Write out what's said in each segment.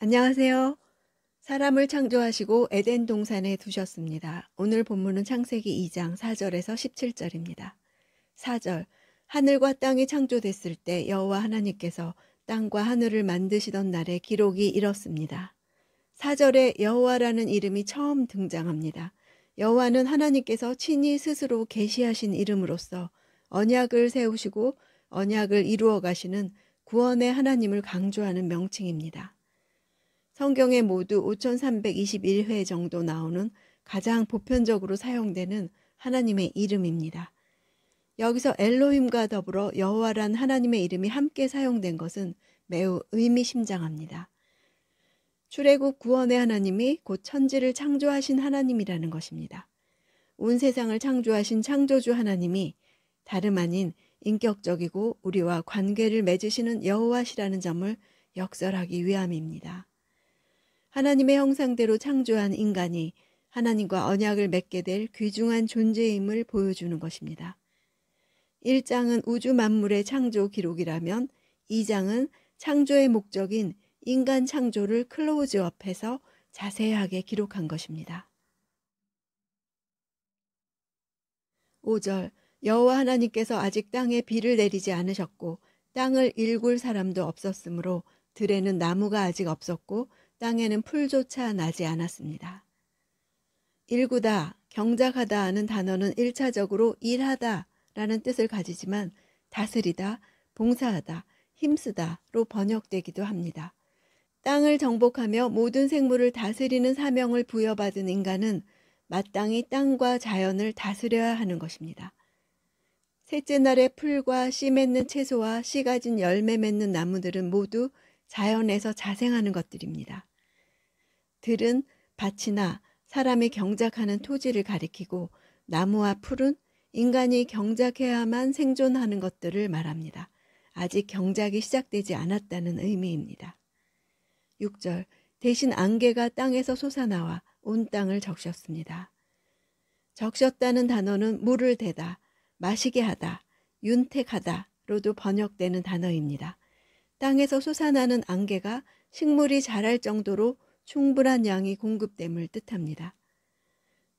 안녕하세요. 사람을 창조하시고 에덴 동산에 두셨습니다. 오늘 본문은 창세기 2장 4절에서 17절입니다. 4절, 하늘과 땅이 창조됐을 때 여호와 하나님께서 땅과 하늘을 만드시던 날의 기록이 이렇습니다. 4절에 여호와라는 이름이 처음 등장합니다. 여호와는 하나님께서 친히 스스로 계시하신 이름으로서 언약을 세우시고 언약을 이루어 가시는 구원의 하나님을 강조하는 명칭입니다. 성경에 모두 5321회 정도 나오는 가장 보편적으로 사용되는 하나님의 이름입니다. 여기서 엘로힘과 더불어 여호와란 하나님의 이름이 함께 사용된 것은 매우 의미심장합니다. 출애굽 구원의 하나님이 곧 천지를 창조하신 하나님이라는 것입니다. 온 세상을 창조하신 창조주 하나님이 다름 아닌 인격적이고 우리와 관계를 맺으시는 여호와시라는 점을 역설하기 위함입니다. 하나님의 형상대로 창조한 인간이 하나님과 언약을 맺게 될 귀중한 존재임을 보여주는 것입니다. 1장은 우주 만물의 창조 기록이라면 2장은 창조의 목적인 인간 창조를 클로즈업해서 자세하게 기록한 것입니다. 5절, 여호와 하나님께서 아직 땅에 비를 내리지 않으셨고 땅을 일굴 사람도 없었으므로 들에는 나무가 아직 없었고 땅에는 풀조차 나지 않았습니다. 일구다, 경작하다 하는 단어는 1차적으로 일하다 라는 뜻을 가지지만 다스리다, 봉사하다, 힘쓰다로 번역되기도 합니다. 땅을 정복하며 모든 생물을 다스리는 사명을 부여받은 인간은 마땅히 땅과 자연을 다스려야 하는 것입니다. 셋째 날에 풀과 씨 맺는 채소와 씨 가진 열매 맺는 나무들은 모두 자연에서 자생하는 것들입니다. 들은 밭이나 사람이 경작하는 토지를 가리키고 나무와 풀은 인간이 경작해야만 생존하는 것들을 말합니다. 아직 경작이 시작되지 않았다는 의미입니다. 6절, 대신 안개가 땅에서 솟아나와 온 땅을 적셨습니다. 적셨다는 단어는 물을 대다, 마시게 하다, 윤택하다로도 번역되는 단어입니다. 땅에서 솟아나는 안개가 식물이 자랄 정도로 충분한 양이 공급됨을 뜻합니다.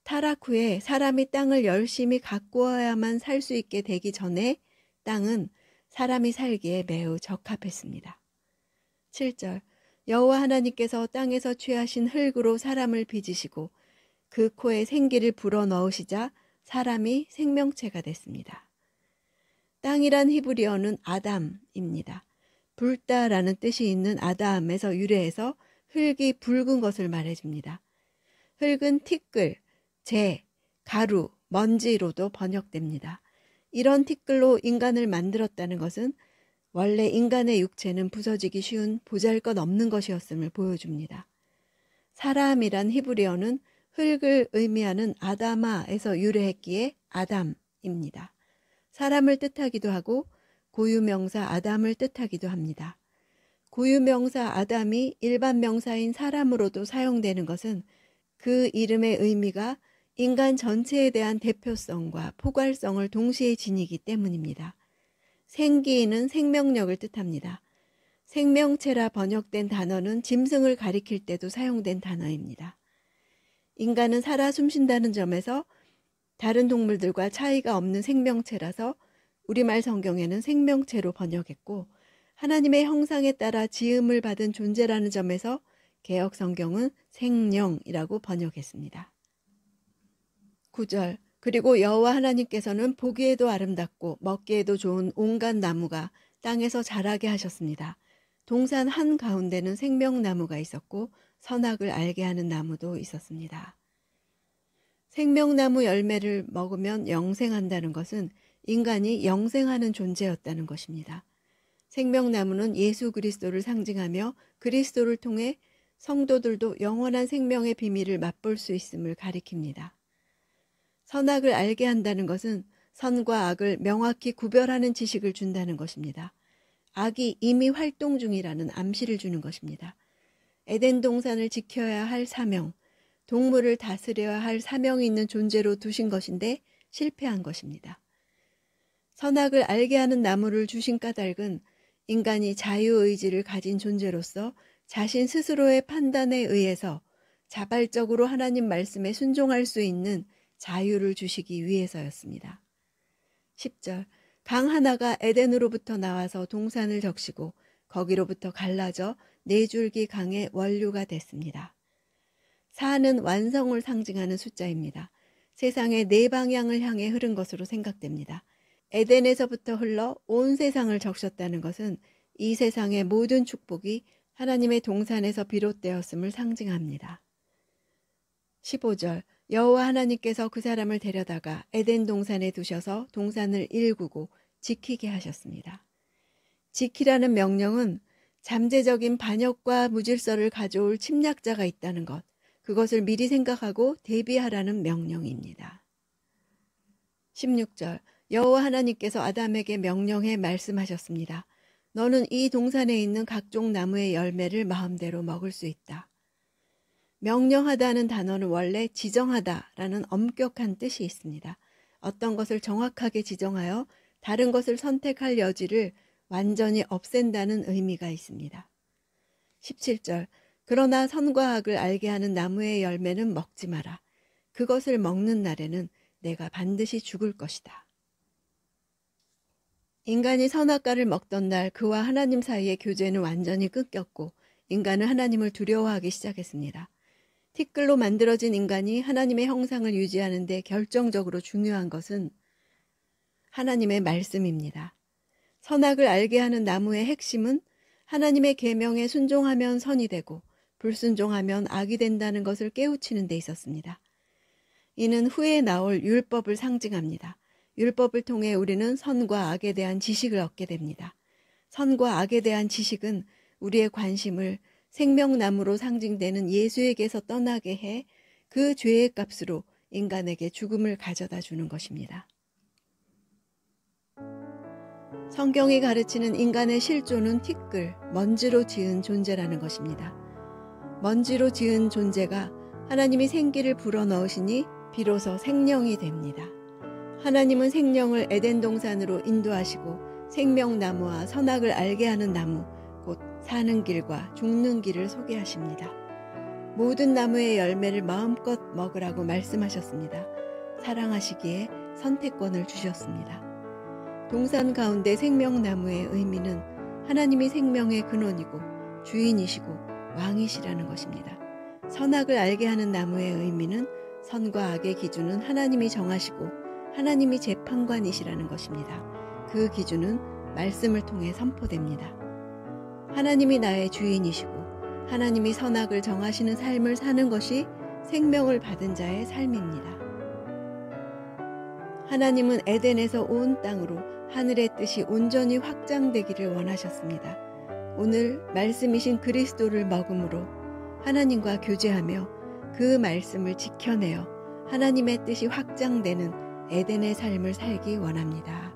타락 후에 사람이 땅을 열심히 가꾸어야만 살 수 있게 되기 전에 땅은 사람이 살기에 매우 적합했습니다. 7절, 여호와 하나님께서 땅에서 취하신 흙으로 사람을 빚으시고 그 코에 생기를 불어넣으시자 사람이 생명체가 됐습니다. 땅이란 히브리어는 아담입니다. 붉다라는 뜻이 있는 아담에서 유래해서 흙이 붉은 것을 말해줍니다. 흙은 티끌, 재, 가루, 먼지로도 번역됩니다. 이런 티끌로 인간을 만들었다는 것은 원래 인간의 육체는 부서지기 쉬운 보잘것없는 것이었음을 보여줍니다. 사람이란 히브리어는 흙을 의미하는 아다마에서 유래했기에 아담입니다. 사람을 뜻하기도 하고 고유명사 아담을 뜻하기도 합니다. 고유명사 아담이 일반 명사인 사람으로도 사용되는 것은 그 이름의 의미가 인간 전체에 대한 대표성과 포괄성을 동시에 지니기 때문입니다. 생기는 생명력을 뜻합니다. 생명체라 번역된 단어는 짐승을 가리킬 때도 사용된 단어입니다. 인간은 살아 숨쉰다는 점에서 다른 동물들과 차이가 없는 생명체라서 우리말 성경에는 생명체로 번역했고 하나님의 형상에 따라 지음을 받은 존재라는 점에서 개역 성경은 생령이라고 번역했습니다. 9절, 그리고 여호와 하나님께서는 보기에도 아름답고 먹기에도 좋은 온갖 나무가 땅에서 자라게 하셨습니다. 동산 한가운데는 생명나무가 있었고 선악을 알게 하는 나무도 있었습니다. 생명나무 열매를 먹으면 영생한다는 것은 인간이 영생하는 존재였다는 것입니다. 생명나무는 예수 그리스도를 상징하며 그리스도를 통해 성도들도 영원한 생명의 비밀을 맛볼 수 있음을 가리킵니다. 선악을 알게 한다는 것은 선과 악을 명확히 구별하는 지식을 준다는 것입니다. 악이 이미 활동 중이라는 암시를 주는 것입니다. 에덴 동산을 지켜야 할 사명, 동물을 다스려야 할 사명이 있는 존재로 두신 것인데 실패한 것입니다. 선악을 알게 하는 나무를 주신 까닭은 인간이 자유의지를 가진 존재로서 자신 스스로의 판단에 의해서 자발적으로 하나님 말씀에 순종할 수 있는 자유를 주시기 위해서였습니다. 10절 강 하나가 에덴으로부터 나와서 동산을 적시고 거기로부터 갈라져 네 줄기 강의 원류가 됐습니다. 4는 완성을 상징하는 숫자입니다. 세상의 네 방향을 향해 흐른 것으로 생각됩니다. 에덴에서부터 흘러 온 세상을 적셨다는 것은 이 세상의 모든 축복이 하나님의 동산에서 비롯되었음을 상징합니다. 15절 여호와 하나님께서 그 사람을 데려다가 에덴 동산에 두셔서 동산을 일구고 지키게 하셨습니다. 지키라는 명령은 잠재적인 반역과 무질서를 가져올 침략자가 있다는 것, 그것을 미리 생각하고 대비하라는 명령입니다. 16절 여호와 하나님께서 아담에게 명령해 말씀하셨습니다. 너는 이 동산에 있는 각종 나무의 열매를 마음대로 먹을 수 있다. 명령하다는 단어는 원래 지정하다라는 엄격한 뜻이 있습니다. 어떤 것을 정확하게 지정하여 다른 것을 선택할 여지를 완전히 없앤다는 의미가 있습니다. 17절 그러나 선과 악을 알게 하는 나무의 열매는 먹지 마라. 그것을 먹는 날에는 내가 반드시 죽을 것이다. 인간이 선악과를 먹던 날 그와 하나님 사이의 교제는 완전히 끊겼고 인간은 하나님을 두려워하기 시작했습니다. 티끌로 만들어진 인간이 하나님의 형상을 유지하는 데 결정적으로 중요한 것은 하나님의 말씀입니다. 선악을 알게 하는 나무의 핵심은 하나님의 계명에 순종하면 선이 되고 불순종하면 악이 된다는 것을 깨우치는 데 있었습니다. 이는 후에 나올 율법을 상징합니다. 율법을 통해 우리는 선과 악에 대한 지식을 얻게 됩니다. 선과 악에 대한 지식은 우리의 관심을 생명나무로 상징되는 예수에게서 떠나게 해 그 죄의 값으로 인간에게 죽음을 가져다 주는 것입니다. 성경이 가르치는 인간의 실존은 티끌, 먼지로 지은 존재라는 것입니다. 먼지로 지은 존재가 하나님이 생기를 불어넣으시니 비로소 생명이 됩니다. 하나님은 생명을 에덴 동산으로 인도하시고 생명나무와 선악을 알게 하는 나무, 곧 사는 길과 죽는 길을 소개하십니다. 모든 나무의 열매를 마음껏 먹으라고 말씀하셨습니다. 사랑하시기에 선택권을 주셨습니다. 동산 가운데 생명나무의 의미는 하나님이 생명의 근원이고 주인이시고 왕이시라는 것입니다. 선악을 알게 하는 나무의 의미는 선과 악의 기준은 하나님이 정하시고 하나님이 재판관이시라는 것입니다. 그 기준은 말씀을 통해 선포됩니다. 하나님이 나의 주인이시고 하나님이 선악을 정하시는 삶을 사는 것이 생명을 받은 자의 삶입니다. 하나님은 에덴에서 온 땅으로 하늘의 뜻이 온전히 확장되기를 원하셨습니다. 오늘 말씀이신 그리스도를 먹음으로 하나님과 교제하며 그 말씀을 지켜내어 하나님의 뜻이 확장되는 에덴의 삶을 살기 원합니다.